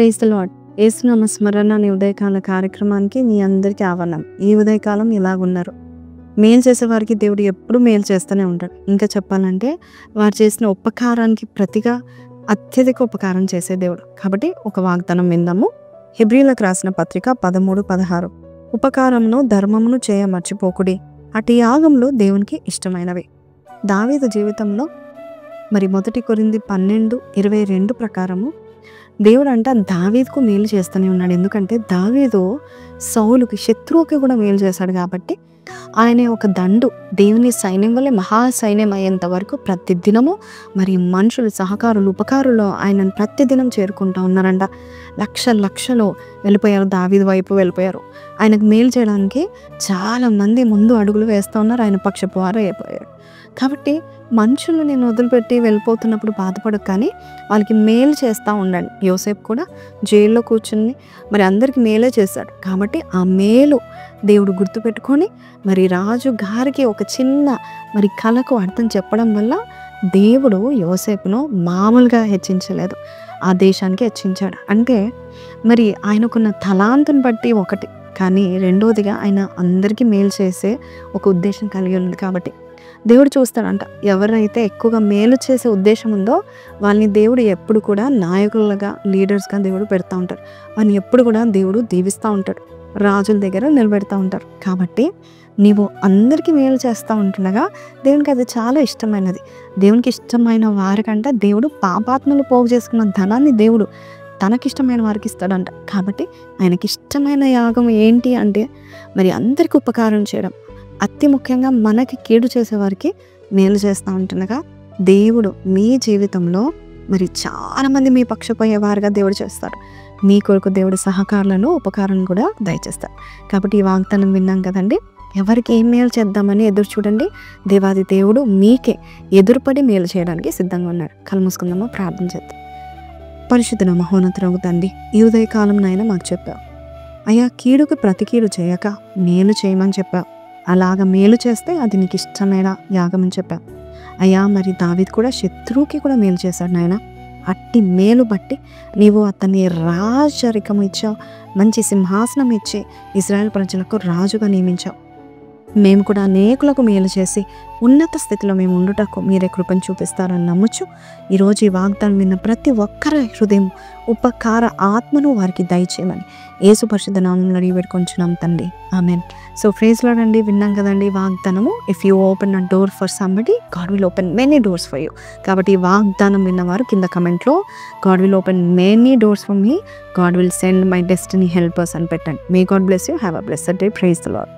Praise the lord. యేసునామ స్మరణ అనే ఉదయకాల కార్యక్రమానికి మీ అందరికీ ఆహ్వానం. ఈ ఉదయకాలం ఇలాగున్నారు. మేలు చేసేవారికి దేవుడు ఎప్పుడు మేలు చేస్తూనే ఉంటాడు. ఇంకా చెప్పాలంటే వారు చేసిన ఉపకారానికి ప్రతిగా అత్యధిక ఉపకారం చేసే దేవుడు. కాబట్టి ఒక వాగ్దానం విందాము. హెబ్రీలకు రాసిన పత్రిక 13:16. ఉపకారమును ధర్మమును చేయ మర్చిపోకుడి, అటు యాగములు దేవునికి ఇష్టమైనవి. దావీదు జీవితంలో మరి 1 కొరింథీ 12:22 ప్రకారము దేవుడు అంట దావీదుకు మేలు చేస్తూనే ఉన్నాడు. ఎందుకంటే దావీదు సౌలుకి శత్రువుకి కూడా మేలు చేశాడు కాబట్టి ఆయన ఒక దండు దేవుని సైన్యం వల్లే మహాసైన్యం అయ్యేంత వరకు ప్రతిదినము మరి మనుషులు సహకారులు ఉపకారులు ఆయనను ప్రతిదినం చేరుకుంటూ ఉన్నారంట. లక్షలు వెళ్ళిపోయారు, దావీదు వైపు వెళ్ళిపోయారు. ఆయనకు మేలు చేయడానికి చాలామంది ముందు అడుగులు వేస్తూ ఉన్నారు. ఆయన పక్షపాతం అయిపోయారు. కాబట్టి మనుషులు నేను వదిలిపెట్టి వెళ్ళిపోతున్నప్పుడు బాధపడకు, కానీ వాళ్ళకి మేలు చేస్తూ ఉండండి. యోసేపు కూడా జైల్లో కూర్చుని మరి అందరికీ మేలే చేశాడు. కాబట్టి ఆ మేలు దేవుడు గుర్తుపెట్టుకొని మరి రాజు గారికి ఒక చిన్న మరి కళకు అర్థం చెప్పడం వల్ల దేవుడు యోసేపును మామూలుగా హెచ్చించలేదు, ఆ దేశానికి హెచ్చించాడు. అంటే మరి ఆయనకున్న తలాంతుని బట్టి ఒకటి, కానీ రెండోదిగా ఆయన అందరికీ మేలు చేసే ఒక ఉద్దేశం కలిగి ఉంది. కాబట్టి దేవుడు చూస్తాడంట, ఎవరైతే ఎక్కువగా మేలు చేసే ఉద్దేశం ఉందో వాళ్ళని దేవుడు ఎప్పుడు కూడా నాయకులుగా లీడర్స్గా దేవుడు పెడతా ఉంటాడు. వాళ్ళని ఎప్పుడు కూడా దేవుడు దీవిస్తూ ఉంటాడు, రాజుల దగ్గర నిలబెడతా ఉంటారు. కాబట్టి నీవు అందరికీ మేలు చేస్తూ ఉంటుండగా దేవునికి అది చాలా ఇష్టమైనది. దేవునికి ఇష్టమైన వారికంటే దేవుడు పాపాత్మలు పోగు చేసుకున్న ధనాన్ని దేవుడు తనకిష్టమైన వారికి ఇస్తాడంట. కాబట్టి ఆయనకి ఇష్టమైన యాగం ఏంటి అంటే మరి అందరికీ ఉపకారం చేయడం, అతి ముఖ్యంగా మనకి కీడు చేసేవారికి మేలు చేస్తూ ఉంటుండగా దేవుడు మీ జీవితంలో మరి చాలామంది మీ పక్షపోయేవారుగా దేవుడు చేస్తారు. మీ కొరకు దేవుడు సహకారులను ఉపకారం కూడా దయచేస్తారు. కాబట్టి ఈ వాగ్దానం విన్నాం కదండి. ఎవరికి ఏం మేలు చేద్దామని ఎదురు చూడండి, దేవాది దేవుడు మీకే ఎదురుపడి మేలు చేయడానికి సిద్ధంగా ఉన్నాడు. కళ్ళు మూసుకుందామా, ప్రార్థన చేద్దాం. పరిశుద్ధ మహోన్నతుడగు తండ్రి, ఈ ఉదయకాలం నాయన మాకు చెప్పావు అయ్యా, కీడుకు ప్రతి కీడు చేయక మేలు చేయమని చెప్పావు. అలాగ మేలు చేస్తే అది నీకు ఇష్టమైన యాగం అని చెప్పావు అయ్యా. మరి దావీదు కూడా శత్రువుకి కూడా మేలు చేశాడు నాయన. అట్టి మేలు బట్టి నీవు అతన్ని రాజరికం ఇచ్చావు, మంచి సింహాసనం ఇచ్చి ఇశ్రాయేల్ ప్రజలకు రాజుగా నియమించావు. మేము కూడా అనేకులకు మేలు చేసి ఉన్నత స్థితిలో మేము ఉండుటకు మీరే కృపను చూపిస్తారని నమ్ముచు ఈరోజు ఈ వాగ్దానం విన్న ప్రతి ఒక్కరి హృదయం ఉపకార ఆత్మను వారికి దయచేయమని యేసు పరిశుద్ధ నామములో అడిగి వేడుకొంచున్నాం తండ్రి, ఆమేన్. సో ప్రైజ్ లార్డ్ అండి. విన్నాం కదండి వాగ్దానము. If you open a door for somebody, God will open many doors for you. కాబట్టి ఈ వాగ్దానం విన్నవారు కింద కమెంట్లో God will open many doors for me, God will send my destiny helpers అని పెట్టండి. May God bless you. Have a blessed day. Praise the lord.